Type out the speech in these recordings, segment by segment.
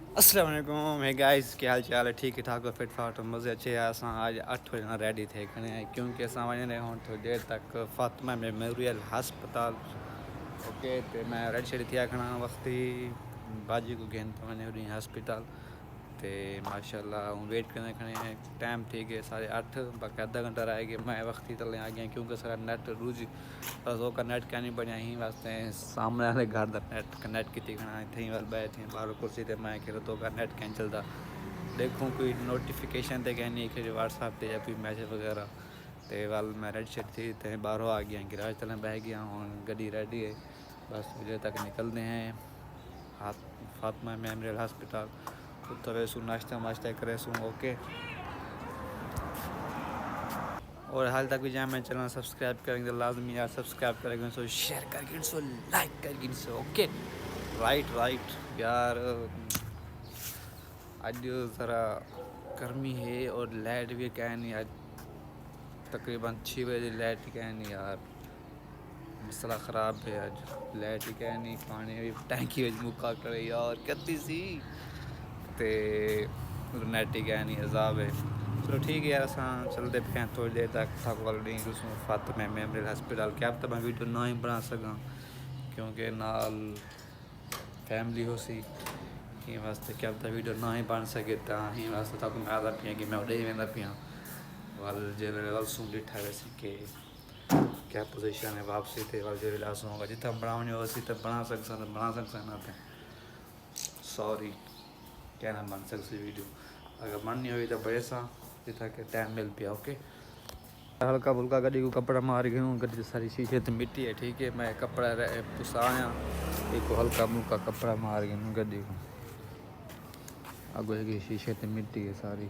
अस्सलाम वालेकुम। Hey guys, क्या हाल चाल है? ठीक ठाक हो? फिट फाट हो? मज़े अच्छे हैं। असां आज 8 बजे रेडी थे खड़े हैं क्योंकि असां वञ रहे हुन थोड़ी देर तक फातिमा मेमोरियल हस्पताल। ओके, तो मैं रेडी शेडी थिया खड़ा वक्ती बाजी को गेंद तो मैंने उन्हीं हस्पताल ते माशाल्लाह हूँ वेट करने खड़े हैं। टाइम थी गए 8:30, बाकी आधा घंटा रह गया। मैं वक्ती तले आ गया क्योंकि सारा नेट रूज तो का नेट क्या नहीं बनया ही वास्ते सामने वाले घर का नेट कनेक्ट की खड़ा इतनी वाल बैठे बाहर कुर्सी ते मैं कि तो का नेट कैं चलता देखूँ कोई नोटिफिकेशन तो कह नहीं कि व्हाट्सएप पे या कोई मैसेज वगैरह। तो वाल मैं रेड शर्ट थी तो बाहरों आ गया गिराज तले बह गया हूँ गड्डी रेडी है बस मुझे तक निकलते हैं हाथ फातिमा मेमोरियल हस्पताल तो वैसू नाश्ता वाश्ता करे सूँ। ओके, और हाल तक भी जहाँ मैं चैनल सब्सक्राइब करेंगे लाजमी यार, सब्सक्राइब करेंगे सो शेयर करेंगे सो लाइक करेंगे सो। ओके, राइट यार। आज ज़रा गर्मी है और लाइट भी क्या नहीं आज तकरीबन 6 बजे लाइट क्या नहीं यार, मसला ख़राब है आज लाइट ही क्या नहीं पानी भी टैंकी मुक्का करे यार कत्ती सी ते नेट ही क्या नहीं अजाब है। चलो ठीक है यार, असां चलते पे हैं थोड़ी देर तक थक वाल डी फातिमा मेमोरियल हस्पताल। क्या अब तो मैं वीडियो ना ही बना सका क्योंकि नाल फैमिली हो सी ही वास्ते क्या अब तो वीडियो ना ही बन सके तो ही वास्ते तक मैं आता पिया कि मैं उड़े वेंदा पिया वाल जे वाल सूं डिठा वैसे के क्या पोजीशन है वापसी थे वाल जे विलास होगा जितना बनाने हो सी तब बना सकता ना पे सॉरी क्या ना बन सकती वीडियो अगर मन नहीं हुई तो बड़े सा जितना के टाइम मिल पिया। ओके, हल्का फुल्का गड्डी को कपड़ा मार गया हूँ, गड्डी सारी शीशे तो मिट्टी है। ठीक है, मैं कपड़ा पुसाया एक हल्का फुल्का कपड़ा मार गया हूँ गड्डी को आगे शीशे तो मिट्टी है सारी।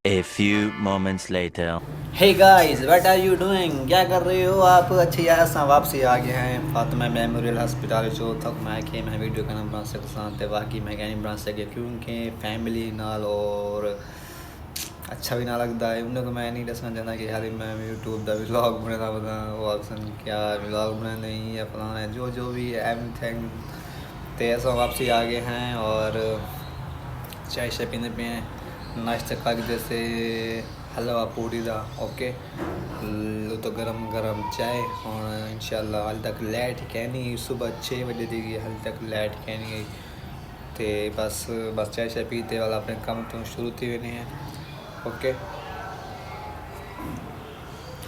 A few moments later. Hey guys, what are you doing? क्या कर रहे हो आप? अच्छी यार असां वापसी आ गए हैं फातिमा मेमोरियल हस्पताल जो तक मैं वीडियो का बना सकता तो बाकी मैं क्या नहीं बना सके क्योंकि फैमिली नाल और अच्छा भी ना लगता है उन्हें मैं नहीं दसना चाहता कि यार मैं यूट्यूब का व्लॉग बनाना पता वो अक्सर क्या व्लॉग बनाना नहीं या फलाना है जो भी एवरीथिंग। तो ऐसा वापसी आ गए हैं और चाय शाय पीने पे हैं नाश्ता खा के जैसे हलवा पूड़ी दा। ओके, लो तो गरम गरम चाय और इंशाल्लाह हाल तक लाइट कहनी सुबह 6 बजे देगी हाल तक लाइट कहनी गई तो बस चाय शाय पीते वाला अपने काम तो शुरू थी नहीं है। ओके,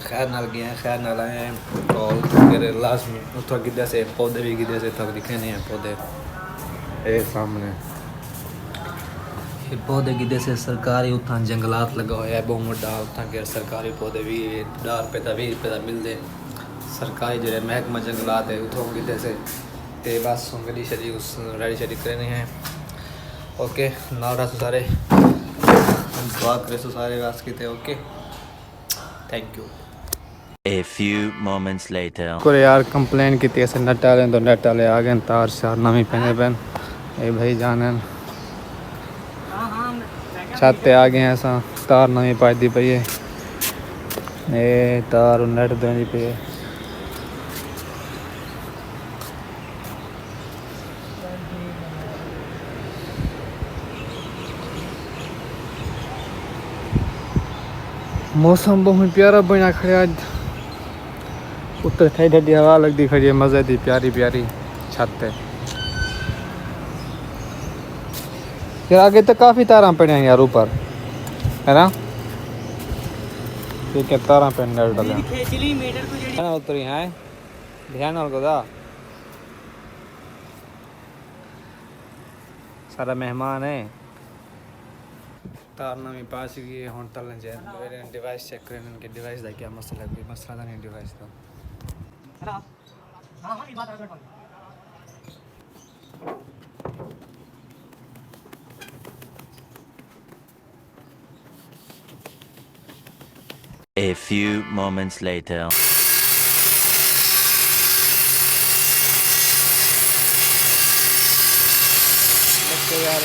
खैर नाल गए हैं खैर नाल आए हैं और फिर लास्ट में उतना गिद्दे से पौधे भी गिद्दे से तक दिखे नहीं हैं पौधे ये सामने पौधे गिद्दे से सरकारी उतना जंगलात लगा हुआ है बहुत बड़ा उतना के सरकारी पौधे भी 10 रुपये 20 रुपये का मिलते सरकारी जो महकमा जंगलात है उतों गिद्दे से ते बस गली शरी उस रेडी शरी करने हैं। ओके, ना रहा सारे दुआ करे सो सारे वास की थे। Okay, thank you. A few moments later. को यार कंप्लेन की थी ऐसे नेट वाले तो नेट वाले आ गए तार शार नवी पहने पहन ये भाई जाने छाते आ गए हैं ऐसा तार नवी पाई दी पई है ये तार नेट देनी पई है। मौसम बहुत प्यारा बना खड़े आज उत्तर ठाई ठाडी हवा लगती खड़ी है मज़े दी प्यारी प्यारी छत है यार आगे तो काफ़ी तारा पड़े हैं यार ऊपर है ना ठीक है तारा पे नेट डाले है ना उतरी हैं ध्यान और गोदा सारा मेहमान है तार नवी पास गई हूँ तलन जाए डिवाइस चेक करें उनके डिवाइस का क्या मसला है कोई मसला था नहीं डिवाइस का। A few moments later. यार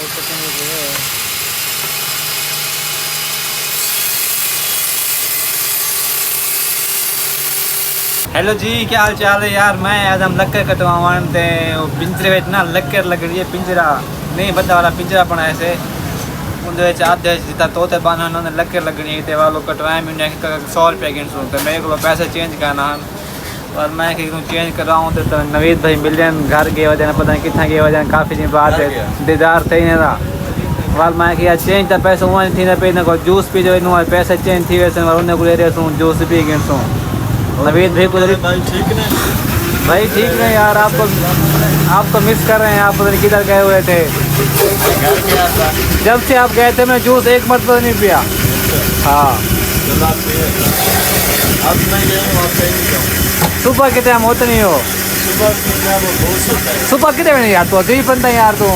है हेलो जी, क्या हाल चाल है यार। मैं आज हम लक्कर कटवावन ते पिंजरे में ना लक्कर लग रही है। पिंजरा नहीं बड़ा वाला पिंजरा बनाए से उनके आधे जितना तोते बाना उन्होंने लक्कर लगनी है वालों कटवाए में 100 रुपये गिन सुन तो मेरे को पैसे चेंज करना और मैं चेंज कर रहा हूँ तो नवीद भाई मिलियन घर गए वजह पता नहीं कितना गए वजह काफ़ी दिन बाद दीदार थे नहीं था वाल मैं कि चेंज था पैसे वहाँ थी ना पे को जूस पी जो पैसे चेंज थी वैसे उन्हें को ले रहे जूस पी गिन सूँ नवीद भाई को भाई ठीक नहीं यार आप तो मिस कर रहे हैं। आप पता नहीं किधर गए हुए थे। जब से आप गए थे मैं जूस एक मरतबा नहीं पिया। हाँ सुबह के टाइम होते नहीं हो। सुबह कितने बजे यार तो अभी बनता है यार तो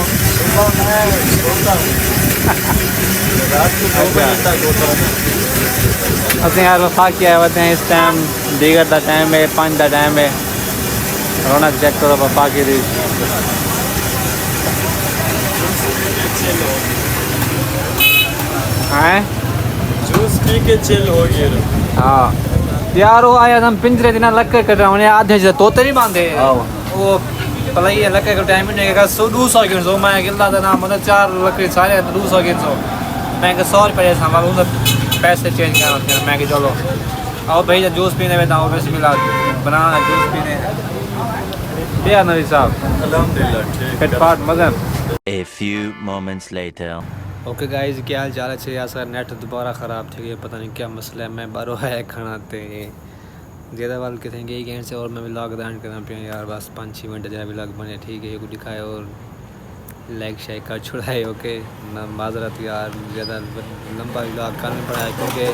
असं यार वफाक किया होते हैं इस टाइम दीगर का टाइम है 5 का टाइम है। रौनक चेक करो वफा की दी हैं जूस पी के चिल हो गए। हाँ यार वो आया हम पिंजरे दिन लक्कर कट रहा हूँ आधे से तोते नहीं बांधे वो भला ये लक्कर का टाइम नहीं है 200 गिन सो मैं गिल्ला था ना मतलब 4 लकड़ी सारे 200 गिन सो मैं 100 रुपये संभाल उन्हें पैसे चेंज करना मैं कि चलो आओ भाई जूस पीने में दाओ पैसे मिला बनाना जूस पीने भैया नवी साहब अल्हम्दुलिल्लाह ठीक फिटपाट मगन। A few moments later. Okay guys क्या हाल चाल है यार सर नेट दोबारा ख़राब थे गए पता नहीं क्या मसला है। मैं बारो है खाना ते ज़्यादा वाल के थे यही कहने से और मैं व्लॉग दान करना पे यार बस 5-6 मिनट जरा व्लॉग बने ठीक है ये को दिखाए और लाइक शाइक कर छुड़ाए। ओके ना माजरत यार ज़्यादा लंबा व्लॉग करना पड़ा है क्योंकि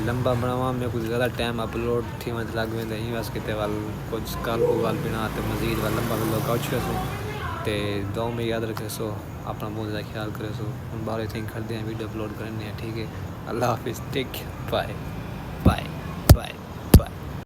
लंबा बनावा में कुछ ज़्यादा टाइम अपलोड थी मैं लग में नहीं बस कितने वाल कुछ कल को वाल बिना तो मज़ीद वाल लंबा व्लॉग कर छुए सो तो दो में याद रखे सो अपना बहुत ज़्यादा ख्याल करे सो हम बाहर थिंक करते हैं वीडियो अपलोड करने हैं ठीक है। अल्लाह हाफिज़ टेक बाय बाय बाय।